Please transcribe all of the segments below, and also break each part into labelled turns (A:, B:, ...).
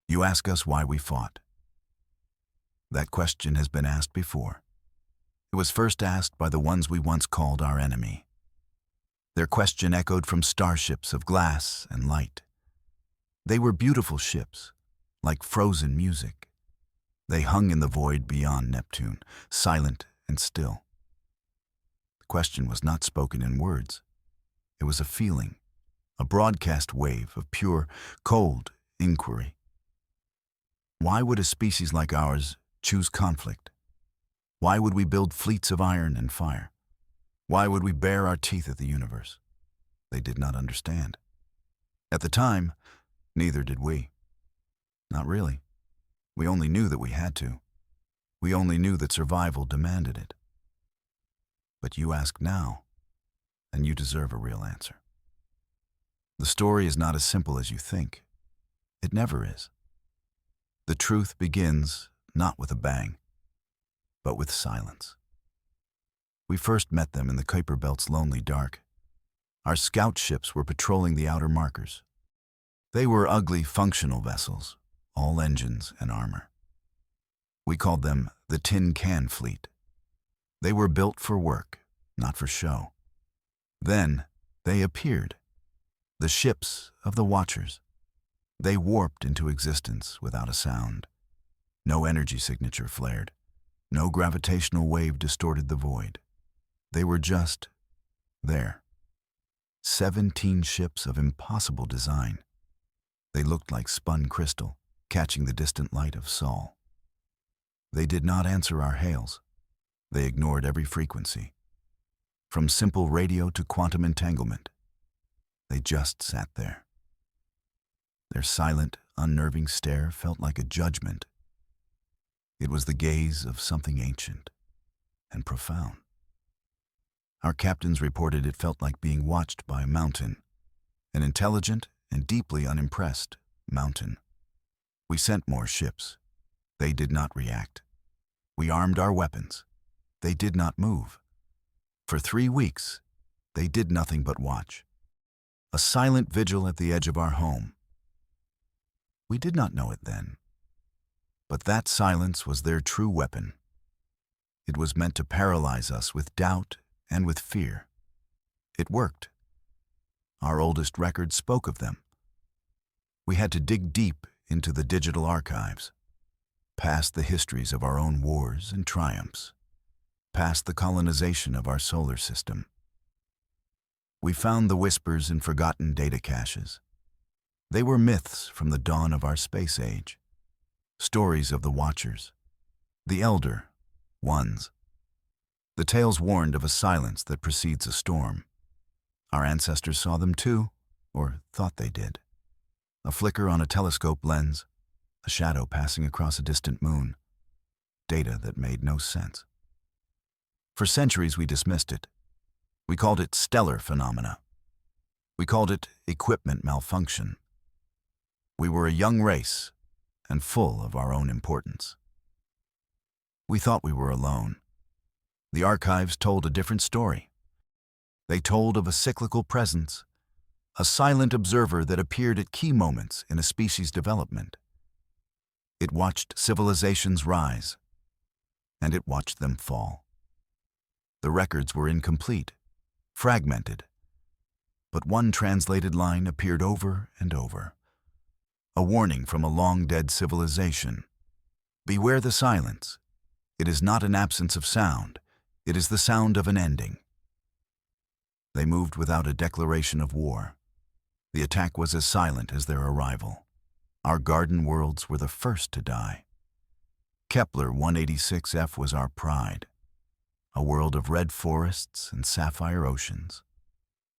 A: You ask us why we fought. That question has been asked before. It was first asked by the ones we once called our enemy. Their question echoed from starships of glass and light. They were beautiful ships, like frozen music. They hung in the void beyond Neptune, silent and still. The question was not spoken in words. It was a feeling, a broadcast wave of pure, cold inquiry. Why would a species like ours choose conflict? Why would we build fleets of iron and fire? Why would we bare our teeth at the universe? They did not understand. At the time, neither did we. Not really. We only knew that we had to. We only knew that survival demanded it. But you ask now, and you deserve a real answer. The story is not as simple as you think. It never is. The truth begins not with a bang, but with silence. We first met them in the Kuiper Belt's lonely dark. Our scout ships were patrolling the outer markers. They were ugly, functional vessels, all engines and armor. We called them the Tin Can Fleet. They were built for work, not for show. Then they appeared, the ships of the Watchers. They warped into existence without a sound. No energy signature flared. No gravitational wave distorted the void. They were just there. 17 ships of impossible design. They looked like spun crystal, catching the distant light of Sol. They did not answer our hails. They ignored every frequency. From simple radio to quantum entanglement, they just sat there. Their silent, unnerving stare felt like a judgment. It was the gaze of something ancient and profound. Our captains reported it felt like being watched by a mountain, an intelligent and deeply unimpressed mountain. We sent more ships. They did not react. We armed our weapons. They did not move. For 3 weeks, they did nothing but watch. A silent vigil at the edge of our home. We did not know it then. But that silence was their true weapon. It was meant to paralyze us with doubt and with fear. It worked. Our oldest records spoke of them. We had to dig deep into the digital archives, past the histories of our own wars and triumphs, past the colonization of our solar system. We found the whispers in forgotten data caches. They were myths from the dawn of our space age, stories of the Watchers, the Elder Ones. The tales warned of a silence that precedes a storm. Our ancestors saw them too, or thought they did. A flicker on a telescope lens, a shadow passing across a distant moon. Data that made no sense. For centuries we dismissed it. We called it stellar phenomena. We called it equipment malfunction. We were a young race and full of our own importance. We thought we were alone. The archives told a different story. They told of a cyclical presence, a silent observer that appeared at key moments in a species' development. It watched civilizations rise, and it watched them fall. The records were incomplete, fragmented, but one translated line appeared over and over. A warning from a long-dead civilization. Beware the silence. It is not an absence of sound. It is the sound of an ending. They moved without a declaration of war. The attack was as silent as their arrival. Our garden worlds were the first to die. Kepler 186f was our pride. A world of red forests and sapphire oceans.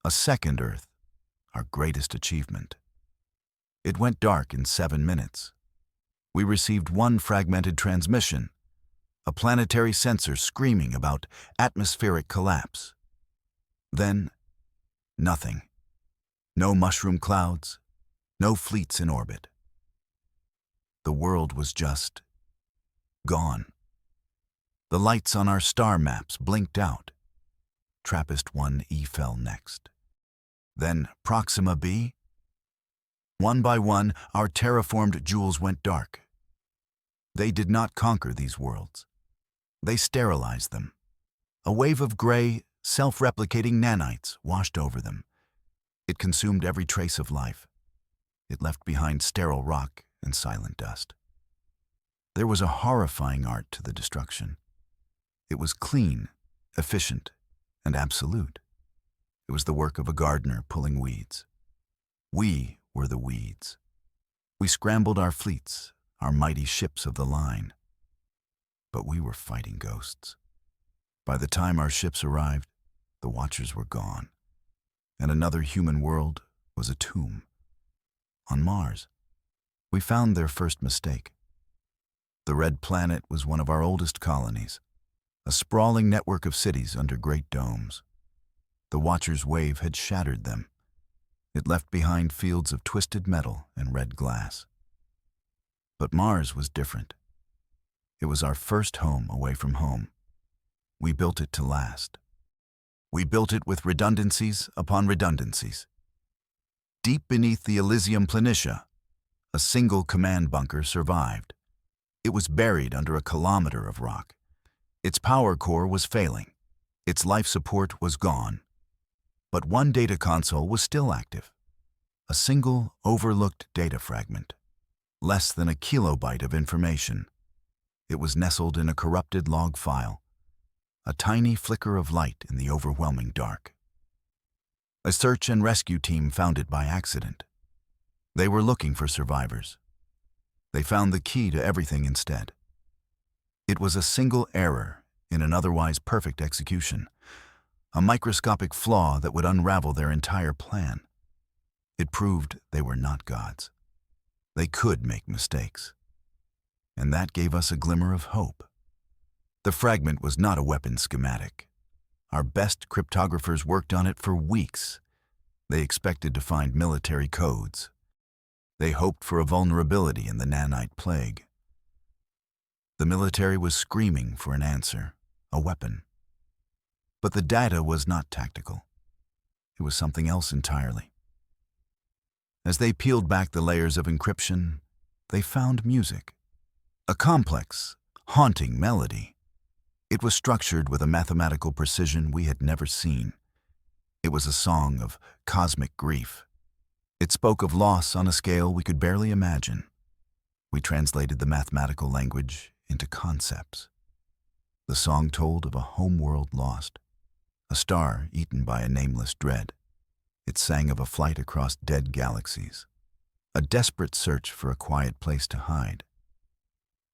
A: A second Earth, our greatest achievement. It went dark in 7 minutes. We received one fragmented transmission, a planetary sensor screaming about atmospheric collapse. Then, nothing. No mushroom clouds, no fleets in orbit. The world was just gone. The lights on our star maps blinked out. TRAPPIST-1e fell next. Then Proxima b, One by one, our terraformed jewels went dark. They did not conquer these worlds. They sterilized them. A wave of gray, self-replicating nanites washed over them. It consumed every trace of life. It left behind sterile rock and silent dust. There was a horrifying art to the destruction. It was clean, efficient, and absolute. It was the work of a gardener pulling weeds. We were the weeds. We scrambled our fleets, our mighty ships of the line. But we were fighting ghosts. By the time our ships arrived, the Watchers were gone, and another human world was a tomb. On Mars, we found their first mistake. The Red Planet was one of our oldest colonies, a sprawling network of cities under great domes. The Watchers' wave had shattered them. It left behind fields of twisted metal and red glass. But Mars was different. It was our first home away from home. We built it to last. We built it with redundancies upon redundancies. Deep beneath the Elysium Planitia, a single command bunker survived. It was buried under a kilometer of rock. Its power core was failing. Its life support was gone. But one data console was still active. A single, overlooked data fragment. Less than a kilobyte of information. It was nestled in a corrupted log file. A tiny flicker of light in the overwhelming dark. A search and rescue team found it by accident. They were looking for survivors. They found the key to everything instead. It was a single error in an otherwise perfect execution, a microscopic flaw that would unravel their entire plan. It proved they were not gods. They could make mistakes. And that gave us a glimmer of hope. The fragment was not a weapon schematic. Our best cryptographers worked on it for weeks. They expected to find military codes. They hoped for a vulnerability in the nanite plague. The military was screaming for an answer, a weapon. But the data was not tactical. It was something else entirely. As they peeled back the layers of encryption, they found music. A complex, haunting melody. It was structured with a mathematical precision we had never seen. It was a song of cosmic grief. It spoke of loss on a scale we could barely imagine. We translated the mathematical language into concepts. The song told of a homeworld lost, a star eaten by a nameless dread. It sang of a flight across dead galaxies, a desperate search for a quiet place to hide.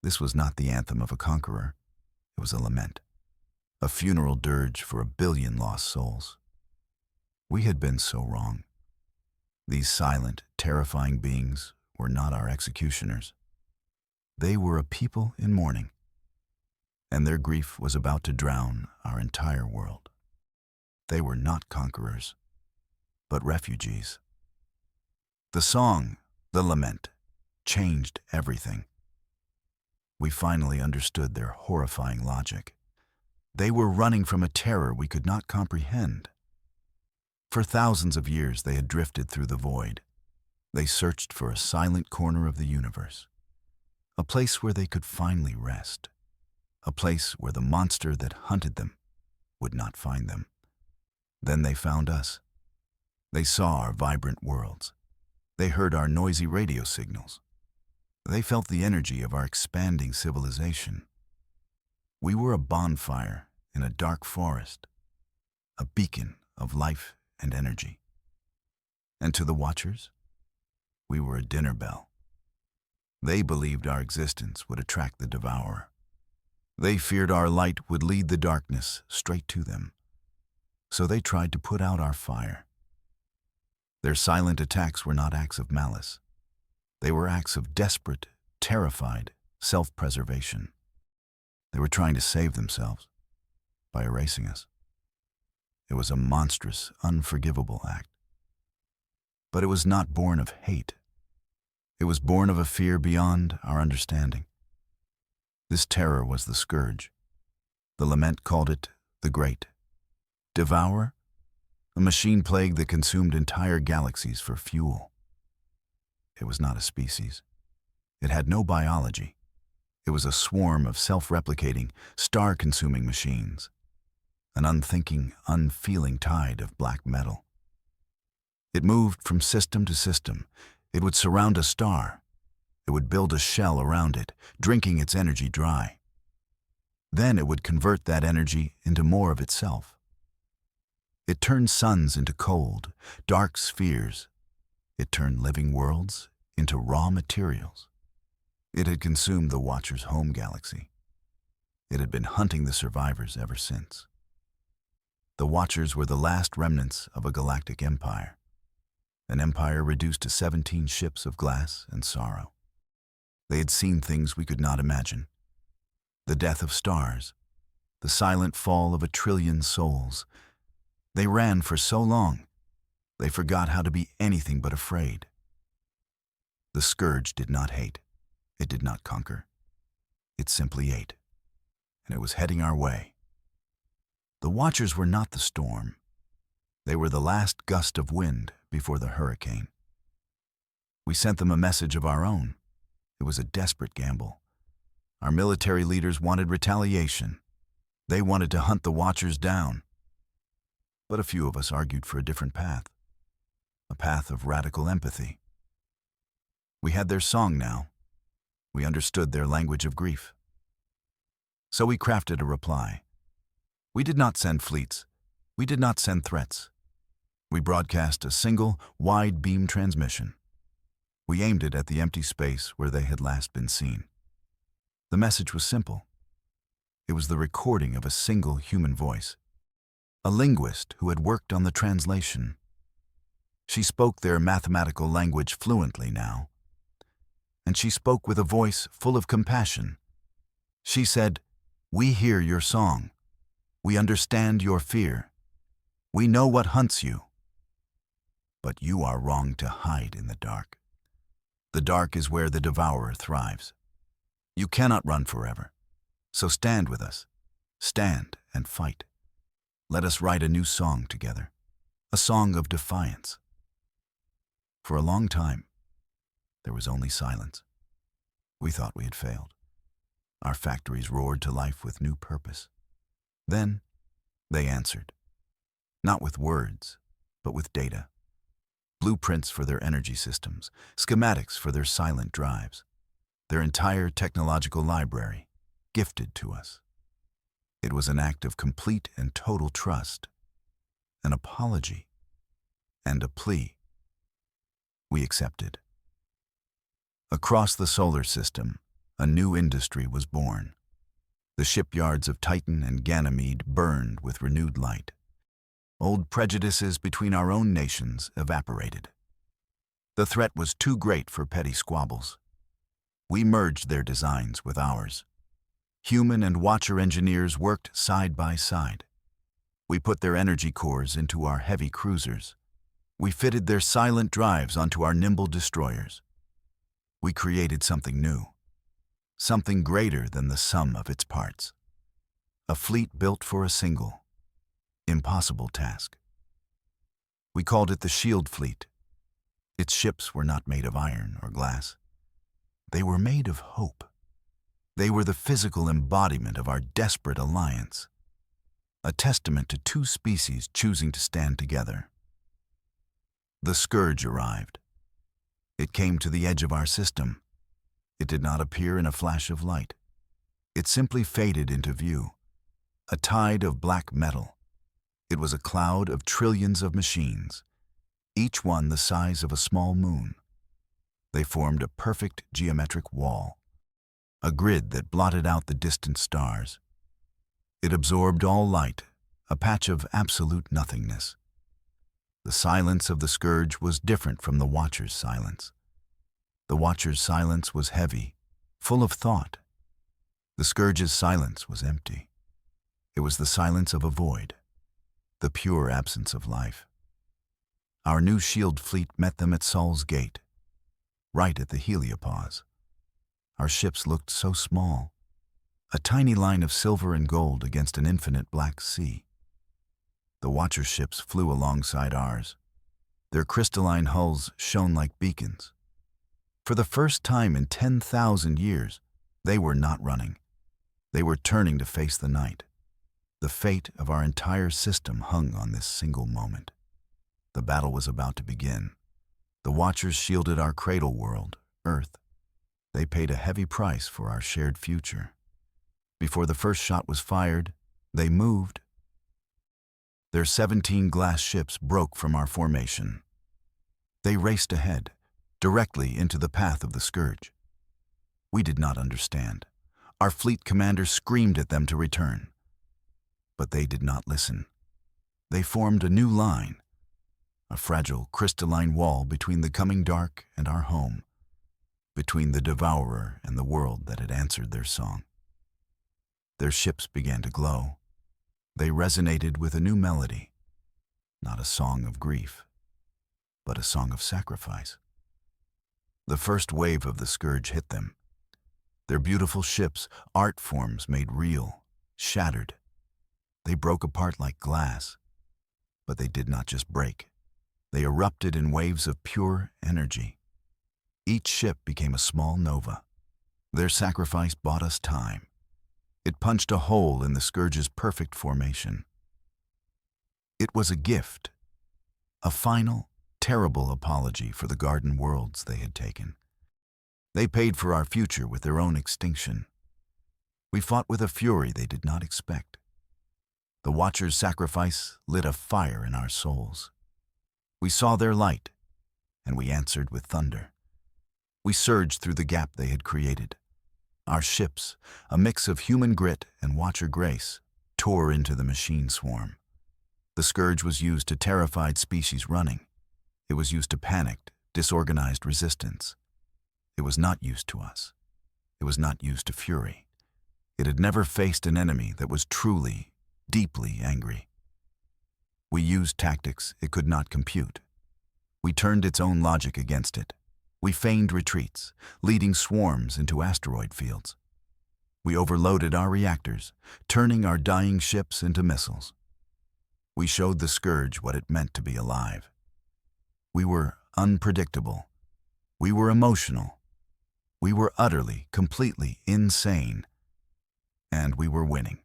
A: This was not the anthem of a conqueror. It was a lament, a funeral dirge for 1 billion lost souls. We had been so wrong. These silent, terrifying beings were not our executioners. They were a people in mourning, and their grief was about to drown our entire world. They were not conquerors, but refugees. The song, the lament, changed everything. We finally understood their horrifying logic. They were running from a terror we could not comprehend. For thousands of years they had drifted through the void. They searched for a silent corner of the universe, a place where they could finally rest, a place where the monster that hunted them would not find them. Then they found us. They saw our vibrant worlds. They heard our noisy radio signals. They felt the energy of our expanding civilization. We were a bonfire in a dark forest, a beacon of life and energy. And to the Watchers, we were a dinner bell. They believed our existence would attract the devourer. They feared our light would lead the darkness straight to them. So they tried to put out our fire. Their silent attacks were not acts of malice. They were acts of desperate, terrified self-preservation. They were trying to save themselves by erasing us. It was a monstrous, unforgivable act. But it was not born of hate. It was born of a fear beyond our understanding. This terror was the scourge. The lament called it the Great. Devour? A machine plague that consumed entire galaxies for fuel. it was not a species. It had no biology. It was a swarm of self-replicating, star-consuming machines. An unthinking, unfeeling tide of black metal. It moved from system to system. It would surround a star. It would build a shell around it, drinking its energy dry. Then it would convert that energy into more of itself. It turned suns into cold, dark spheres. It turned living worlds into raw materials. It had consumed the Watcher's home galaxy. It had been hunting the survivors ever since. The Watchers were the last remnants of a galactic empire, an empire reduced to 17 ships of glass and sorrow. They had seen things we could not imagine. The death of stars, the silent fall of 1 trillion souls. They ran for so long, they forgot how to be anything but afraid. The Scourge did not hate. It did not conquer. It simply ate, and it was heading our way. The Watchers were not the storm. They were the last gust of wind before the hurricane. We sent them a message of our own. It was a desperate gamble. Our military leaders wanted retaliation. They wanted to hunt the Watchers down. But a few of us argued for a different path, a path of radical empathy. We had their song now. We understood their language of grief. So we crafted a reply. We did not send fleets. We did not send threats. We broadcast a single, wide-beam transmission. We aimed it at the empty space where they had last been seen. The message was simple. It was the recording of a single human voice, a linguist who had worked on the translation. She spoke their mathematical language fluently now, and she spoke with a voice full of compassion. She said, "We hear your song. We understand your fear. We know what hunts you. But you are wrong to hide in the dark. The dark is where the devourer thrives. You cannot run forever. So stand with us. Stand and fight. Let us write a new song together, a song of defiance." For a long time, there was only silence. We thought we had failed. Our factories roared to life with new purpose. Then, they answered. Not with words, but with data. Blueprints for their energy systems, schematics for their silent drives. Their entire technological library, gifted to us. It was an act of complete and total trust, an apology, and a plea. We accepted. Across the solar system, a new industry was born. The shipyards of Titan and Ganymede burned with renewed light. Old prejudices between our own nations evaporated. The threat was too great for petty squabbles. We merged their designs with ours. Human and Watcher engineers worked side by side. We put their energy cores into our heavy cruisers. We fitted their silent drives onto our nimble destroyers. We created something new, something greater than the sum of its parts. A fleet built for a single, impossible task. We called it the Shield Fleet. Its ships were not made of iron or glass. They were made of hope. They were the physical embodiment of our desperate alliance, a testament to two species choosing to stand together. The Scourge arrived. It came to the edge of our system. It did not appear in a flash of light. It simply faded into view, a tide of black metal. It was a cloud of trillions of machines, each one the size of a small moon. They formed a perfect geometric wall, a grid that blotted out the distant stars. It absorbed all light, a patch of absolute nothingness. The silence of the Scourge was different from the Watcher's silence. The Watcher's silence was heavy, full of thought. The Scourge's silence was empty. It was the silence of a void, the pure absence of life. Our new shield fleet met them at Sol's Gate, right at the heliopause. Our ships looked so small, a tiny line of silver and gold against an infinite black sea. The Watcher ships flew alongside ours. Their crystalline hulls shone like beacons. For the first time in 10,000 years, they were not running. They were turning to face the night. The fate of our entire system hung on this single moment. The battle was about to begin. The Watchers shielded our cradle world, Earth. They paid a heavy price for our shared future. Before the first shot was fired, they moved. Their 17 glass ships broke from our formation. They raced ahead, directly into the path of the Scourge. We did not understand. Our fleet commander screamed at them to return. But they did not listen. They formed a new line, a fragile, crystalline wall between the coming dark and our home, between the devourer and the world that had answered their song. Their ships began to glow. They resonated with a new melody, not a song of grief, but a song of sacrifice. The first wave of the Scourge hit them. Their beautiful ships, art forms made real, shattered. They broke apart like glass. But they did not just break. They erupted in waves of pure energy. Each ship became a small nova. Their sacrifice bought us time. It punched a hole in the Scourge's perfect formation. It was a gift, a final, terrible apology for the garden worlds they had taken. They paid for our future with their own extinction. We fought with a fury they did not expect. The Watchers' sacrifice lit a fire in our souls. We saw their light, and we answered with thunder. We surged through the gap they had created. Our ships, a mix of human grit and Watcher grace, tore into the machine swarm. The Scourge was used to terrified species running. It was used to panicked, disorganized resistance. It was not used to us. It was not used to fury. It had never faced an enemy that was truly, deeply angry. We used tactics it could not compute. We turned its own logic against it. We feigned retreats, leading swarms into asteroid fields. We overloaded our reactors, turning our dying ships into missiles. We showed the Scourge what it meant to be alive. We were unpredictable. We were emotional. We were utterly, completely insane. And we were winning.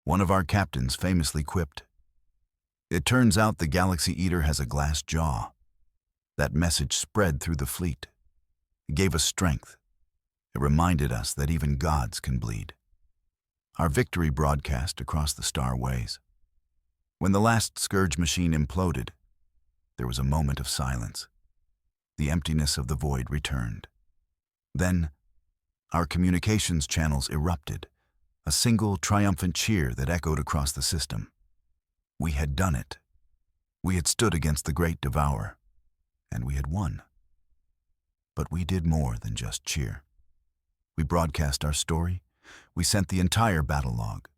A: One of our captains famously quipped, "It turns out the Galaxy Eater has a glass jaw." That message spread through the fleet. It gave us strength. It reminded us that even gods can bleed. Our victory broadcast across the starways. When the last Scourge machine imploded, there was a moment of silence. The emptiness of the void returned. Then, our communications channels erupted, a single triumphant cheer that echoed across the system. We had done it. We had stood against the great devourer, and we had won. But we did more than just cheer. We broadcast our story. We sent the entire battle log,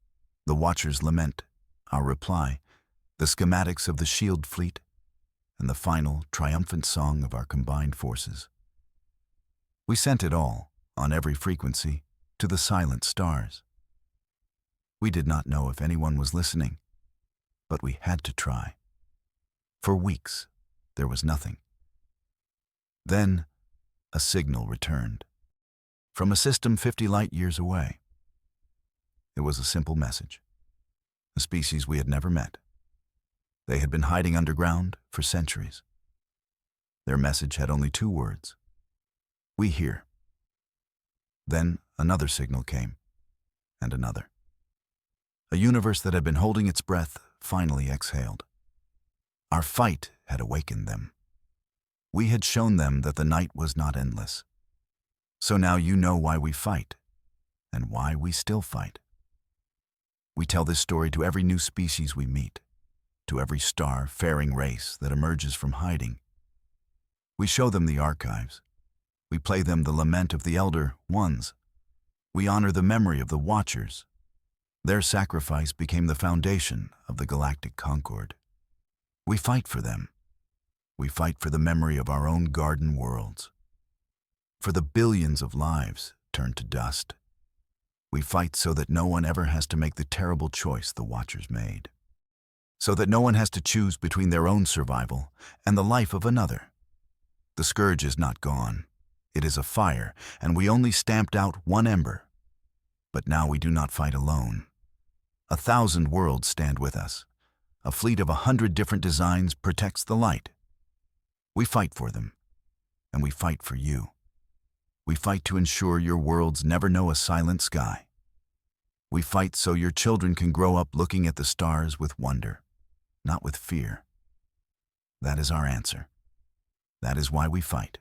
A: the Watcher's lament, our reply, the schematics of the SHIELD fleet, and the final, triumphant song of our combined forces. We sent it all, on every frequency, to the silent stars. We did not know if anyone was listening, but we had to try. For weeks, there was nothing. Then, a signal returned. From a system 50 light-years away. It was a simple message. A species we had never met. They had been hiding underground for centuries. Their message had only 2 words. We hear. Then another signal came, and another. A universe that had been holding its breath finally exhaled. Our fight had awakened them. We had shown them that the night was not endless. So now you know why we fight, and why we still fight. We tell this story to every new species we meet, to every star-faring race that emerges from hiding. We show them the archives. We play them the lament of the Elder Ones. We honor the memory of the Watchers. Their sacrifice became the foundation of the galactic concord. We fight for them. We fight for the memory of our own garden worlds. For the billions of lives turned to dust. We fight so that no one ever has to make the terrible choice the Watchers made. So that no one has to choose between their own survival and the life of another. The Scourge is not gone. It is a fire, and we only stamped out one ember. But now we do not fight alone. 1,000 worlds stand with us. A fleet of 100 different designs protects the light. We fight for them, and we fight for you. We fight to ensure your worlds never know a silent sky. We fight so your children can grow up looking at the stars with wonder, not with fear. That is our answer. That is why we fight.